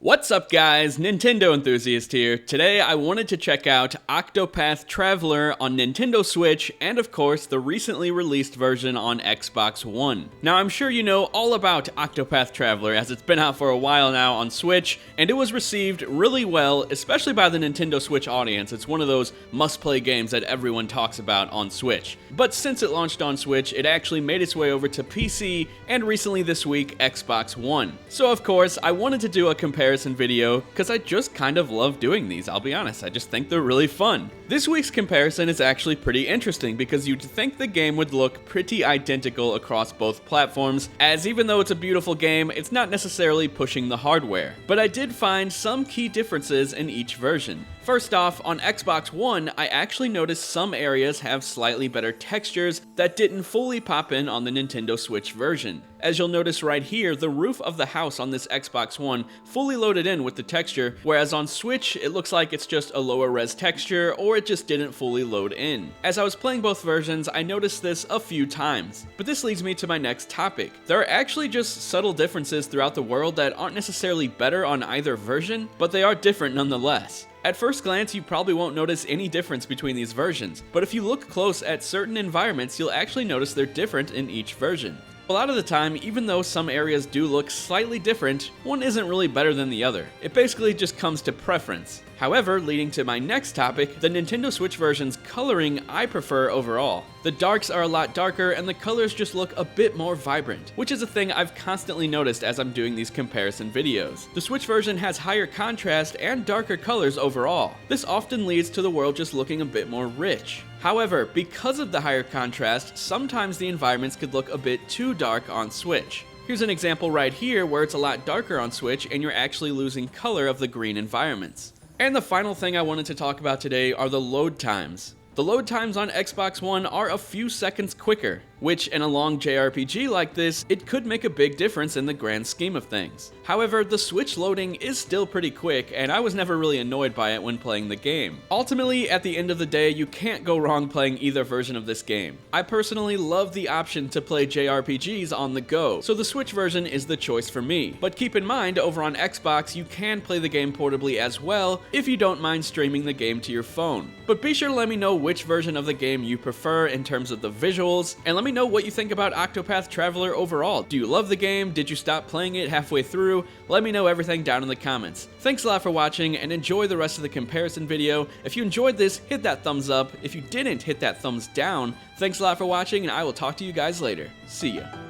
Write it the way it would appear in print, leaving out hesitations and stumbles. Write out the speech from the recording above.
What's up guys, Nintendo Enthusiast here. Today I wanted to check out Octopath Traveler on Nintendo Switch and of course the recently released version on Xbox One. Now I'm sure you know all about Octopath Traveler as it's been out for a while now on Switch and it was received really well, especially by the Nintendo Switch audience. It's one of those must-play games that everyone talks about on Switch. But since it launched on Switch, it actually made its way over to PC and recently this week Xbox One. So of course I wanted to do a comparison video because I just kind of love doing these, I'll be honest. I just think they're really fun. This week's comparison is actually pretty interesting because you'd think the game would look pretty identical across both platforms, as even though it's a beautiful game, it's not necessarily pushing the hardware. But I did find some key differences in each version. First off, on Xbox One, I actually noticed some areas have slightly better textures that didn't fully pop in on the Nintendo Switch version. As you'll notice right here, the roof of the house on this Xbox One fully loaded in with the texture, whereas on Switch, it looks like it's just a lower res texture or it just didn't fully load in. As I was playing both versions, I noticed this a few times. But this leads me to my next topic. There are actually just subtle differences throughout the world that aren't necessarily better on either version, but they are different nonetheless. At first glance, you probably won't notice any difference between these versions, but if you look close at certain environments, you'll actually notice they're different in each version. A lot of the time, even though some areas do look slightly different, one isn't really better than the other. It basically just comes to preference. However, leading to my next topic, the Nintendo Switch version's coloring I prefer overall. The darks are a lot darker and the colors just look a bit more vibrant, which is a thing I've constantly noticed as I'm doing these comparison videos. The Switch version has higher contrast and darker colors overall. This often leads to the world just looking a bit more rich. However, because of the higher contrast, sometimes the environments could look a bit too dark on Switch. Here's an example right here where it's a lot darker on Switch and you're actually losing color of the green environments. And the final thing I wanted to talk about today are the load times. The load times on Xbox One are a few seconds quicker, which in a long JRPG like this, it could make a big difference in the grand scheme of things. However, the Switch loading is still pretty quick, and I was never really annoyed by it when playing the game. Ultimately, at the end of the day, you can't go wrong playing either version of this game. I personally love the option to play JRPGs on the go, so the Switch version is the choice for me. But keep in mind, over on Xbox, you can play the game portably as well, if you don't mind streaming the game to your phone. But be sure to let me know which version of the game you prefer in terms of the visuals, and let me know what you think about Octopath Traveler overall. Do you love the game? Did you stop playing it halfway through? Let me know everything down in the comments. Thanks a lot for watching and enjoy the rest of the comparison video. If you enjoyed this, hit that thumbs up. If you didn't, hit that thumbs down. Thanks a lot for watching and I will talk to you guys later. See ya.